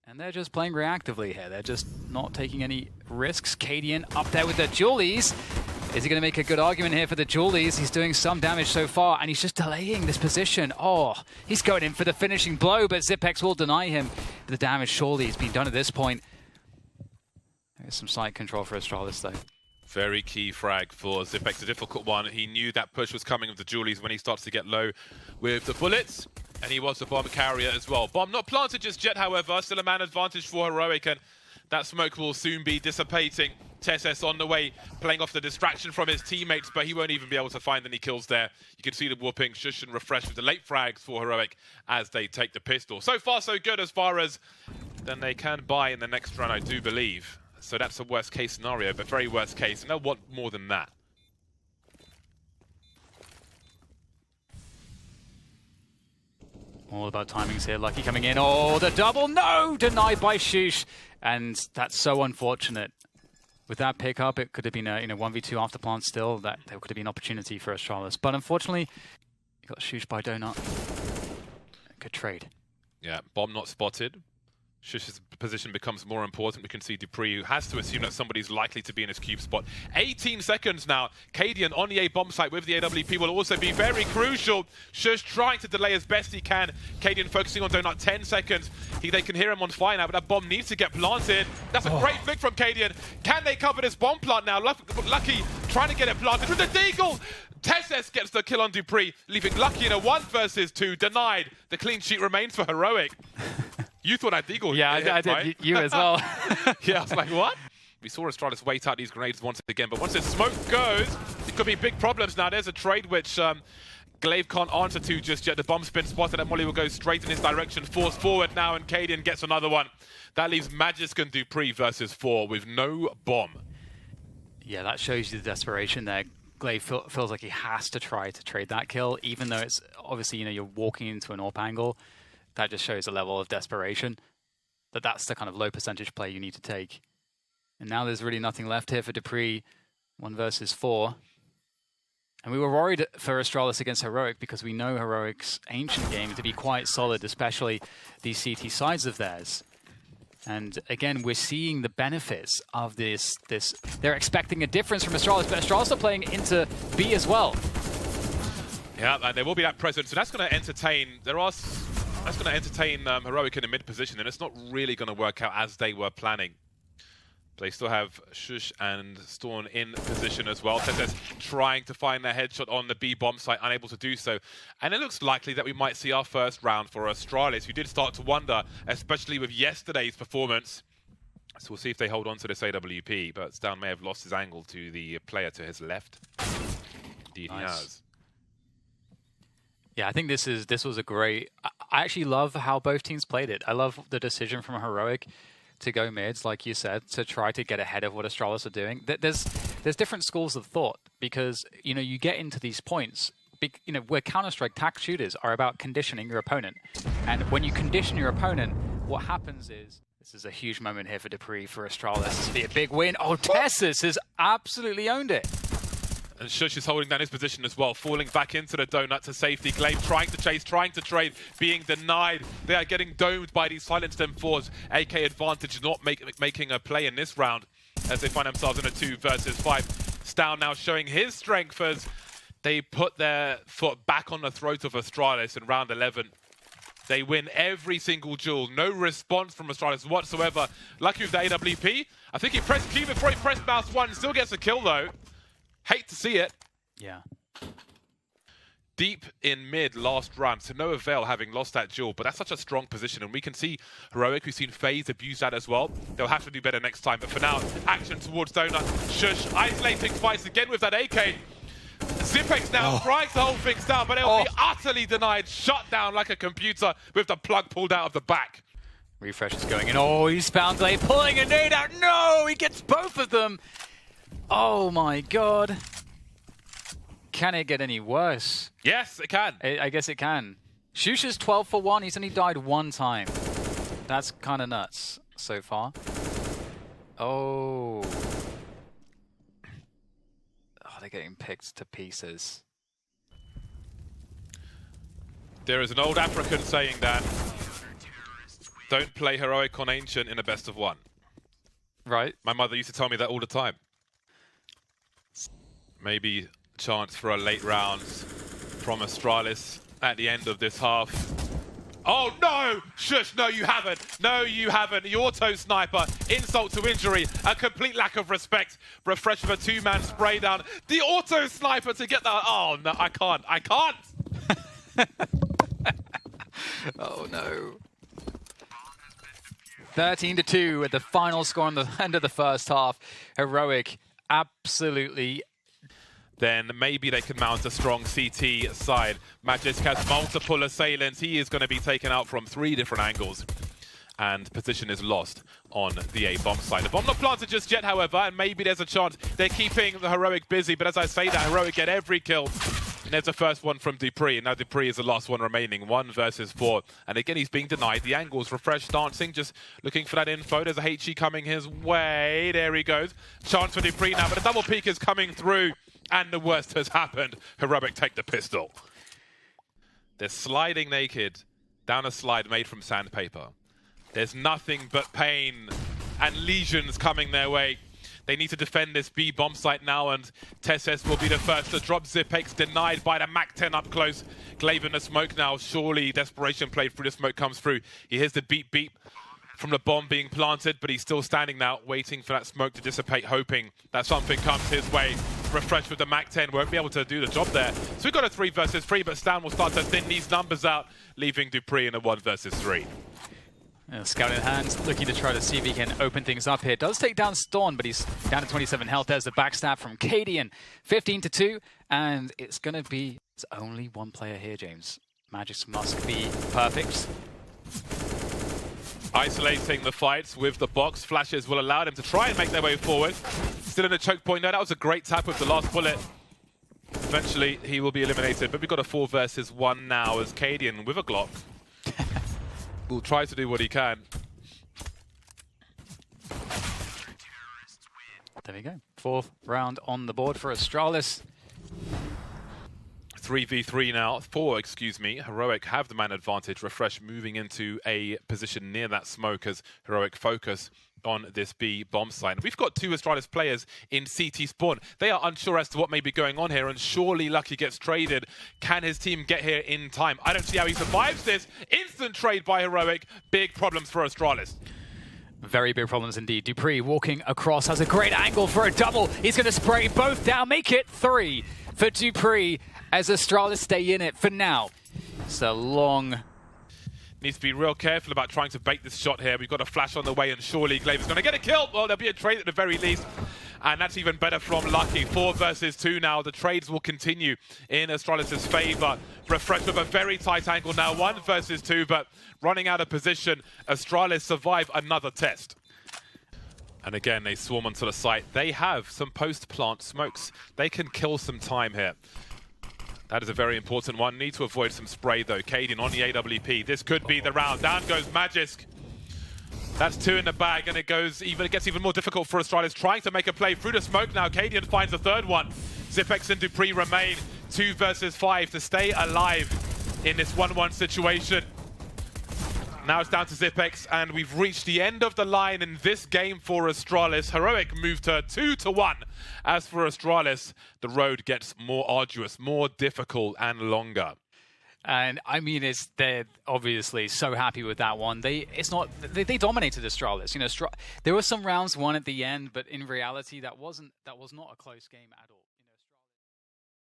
And they're just playing reactively here. They're just not taking any risks. Cadian up there with the Julies. Is he going to make a good argument here for the Julies? He's doing some damage so far, and he's just delaying this position. Oh, he's going in for the finishing blow, but Zipex will deny him. The damage surely has been done at this point. There's some side control for Astralis, though. Very key frag for Zipex, a difficult one. He knew that push was coming with the Julies when he starts to get low with the bullets. And he was a bomb carrier as well. Bomb not planted just yet, however. Still a man advantage for Heroic, and that smoke will soon be dissipating. TeSS on the way, playing off the distraction from his teammates, but he won't even be able to find any kills there. You can see the whooping, Shush and Refresh with the late frags for Heroic as they take the pistol. So far, so good as far as then they can buy in the next run, I do believe. So that's a worst case scenario, but very worst case, and they'll want more than that. All about timings here. Lucky coming in. Oh, the double. No! Denied by Shush. And that's so unfortunate. With that pickup, it could have been a 1v2 after plant still. That there could have been opportunity for Astralis. But unfortunately, he got Shush by Donut. Good trade. Yeah, bomb not spotted. Shush's position becomes more important. We can see Dupree, who has to assume that somebody's likely to be in his cube spot. 18 seconds now. Cadian on the A bomb site with the AWP will also be very crucial. Shush trying to delay as best he can. Cadian focusing on Donut. 10 seconds. They can hear him on fire now, but that bomb needs to get planted. That's a great flick from Cadian. Can they cover this bomb plant now? Lucky trying to get it planted with the Deagle. TeSS gets the kill on Dupree, leaving Lucky in a 1 versus 2. Denied. The clean sheet remains for Heroic. You thought that Deagle I did. Right? You as well. Yeah, I was like, what? We saw Astralis wait out these grenades once again, but once the smoke goes, it could be big problems now. There's a trade which Glaive can't answer to just yet. The bomb's been spotted, and Molly will go straight in his direction. Forced forward now, and Cadian gets another one. That leaves Magisk and Dupree versus 4 with no bomb. Yeah, that shows you the desperation there. Glaive feels like he has to try to trade that kill, even though it's obviously, you're walking into an AWP angle. That just shows a level of desperation. That's the kind of low percentage play you need to take. And now there's really nothing left here for Dupree. 1 versus 4. And we were worried for Astralis against Heroic because we know Heroic's ancient game to be quite solid, especially these CT sides of theirs. And again, we're seeing the benefits of this. They're expecting a difference from Astralis, but Astralis are playing into B as well. Yeah, and there will be that presence, and that's going to entertain. That's going to entertain Heroic in the mid position, and it's not really going to work out as they were planning. They still have Shush and Storm in position as well. TeSS trying to find their headshot on the B bomb site, unable to do so. And it looks likely that we might see our first round for Astralis, who did start to wonder, especially with yesterday's performance. So we'll see if they hold on to this AWP, but Stan may have lost his angle to the player to his left. Indeed, nice. He has. Yeah, I think this was a great... I actually love how both teams played it. I love the decision from Heroic to go mids, like you said, to try to get ahead of what Astralis are doing. There's different schools of thought because, you get into these points, where Counter-Strike tac shooters are about conditioning your opponent. And when you condition your opponent, what happens is... This is a huge moment here for Dupree, for Astralis. This will be a big win. Oh, TeSS has absolutely owned it. And Shush is holding down his position as well, falling back into the donut to safety. Glaive trying to chase, trying to trade, being denied. They are getting domed by these silenced M4s. AK advantage not making a play in this round as they find themselves in a 2 versus 5. Stow now showing his strength as they put their foot back on the throat of Astralis in round 11. They win every single duel. No response from Astralis whatsoever. Lucky with the AWP. I think he pressed Q before he pressed mouse 1. Still gets a kill though. Hate to see it. Yeah. Deep in mid last round, to no avail having lost that duel, but that's such a strong position, and we can see Heroic, we've seen FaZe abuse that as well. They'll have to do better next time, but for now, action towards Donut. Shush, isolating fights again with that AK. Zipex now trying to hold things down, but they'll be utterly denied, shut down like a computer with the plug pulled out of the back. Refresh is going in. Oh, he's found Glaive pulling a nade out. No, he gets both of them. Oh my god. Can it get any worse? Yes, it can. I guess it can. Shush is 12 for 1. He's only died 1 time. That's kind of nuts so far. Oh. They're getting picked to pieces. There is an old African saying that Don't play Heroic on Ancient in a best of one. Right. My mother used to tell me that all the time. Maybe chance for a late round from Astralis at the end of this half. Oh no! Shush, no you haven't. No you haven't. The auto sniper, insult to injury, a complete lack of respect. Refresh with a two-man spray down. The auto sniper to get that. Oh no, I can't. I can't! Oh no. 13-2 at the final score on the end of the first half. Heroic absolutely. Then maybe they can mount a strong CT side. Magisk has multiple assailants. He is going to be taken out from 3 different angles. And position is lost on the A bomb side. The bomb not planted just yet, however, and maybe there's a chance. They're keeping the Heroic busy, but as I say that, Heroic get every kill. And there's the first one from Dupree, and now Dupree is the last one remaining, 1 versus 4. And again, he's being denied the angles. Refresh dancing, just looking for that info. There's a HE coming his way. There he goes. Chance for Dupree now, but a double peek is coming through. And the worst has happened. Heroic take the pistol. They're sliding naked down a slide made from sandpaper. There's nothing but pain and lesions coming their way. They need to defend this B bomb site now, and Tesses will be the first to drop. Zipex denied by the MAC-10 up close. Glaive in the smoke now. Surely desperation play through the smoke comes through. He hears the beep beep from the bomb being planted, but he's still standing now, waiting for that smoke to dissipate, hoping that something comes his way. Refresh with the MAC-10 won't be able to do the job there. So we've got a 3 versus 3, but Stan will start to thin these numbers out, leaving Dupree in a 1 versus 3. Scout in hand, looking to try to see if he can open things up here. Does take down Storm, but he's down to 27 health. There's the backstab from Cadian. 15-2, and it's going to be... It's only one player here, James. Magisk must be perfect. Isolating the fights with the box. Flashes will allow them to try and make their way forward. Still in a choke point there. That was a great tap with the last bullet. Eventually, he will be eliminated. But we've got a 4 versus 1 now as Cadian with a Glock will try to do what he can. There we go. 4th round on the board for Astralis. 3v3 now. 4, excuse me. Heroic have the man advantage. Refresh moving into a position near that smoke as Heroic focus on this B bomb site. We've got 2 Astralis players in CT spawn. They are unsure as to what may be going on here, and surely Lucky gets traded. Can his team get here in time? I don't see how he survives this. Instant trade by Heroic. Big problems for Astralis. Very big problems indeed. Dupree walking across, has a great angle for a double. He's going to spray both down, make it 3 for Dupree as Astralis stay in it for now. It's a long... Needs to be real careful about trying to bait this shot here. We've got a flash on the way, and surely Glaive is going to get a kill. Well, there'll be a trade at the very least. And that's even better from Lucky. 4 versus 2 now. The trades will continue in Astralis' favor. Refresh with a very tight angle now. 1 versus 2, but running out of position. Astralis survive another test. And again, they swarm onto the site. They have some post-plant smokes. They can kill some time here. That is a very important one. Need to avoid some spray, though. Cadian on the AWP. This could be the round. Down goes Magisk. That's 2 in the bag, and it gets even more difficult for Astralis trying to make a play through the smoke now. Cadian finds the 3rd one. Zipex and Dupree remain 2 versus 5 to stay alive in this 1-1 situation. Now it's down to Zipex, and we've reached the end of the line in this game for Astralis. Heroic moved to 2-1. As for Astralis, the road gets more arduous, more difficult, and longer. And I mean, they're obviously so happy with that one. They dominated Astralis. You know, there were some rounds won at the end, but in reality, that was not a close game at all.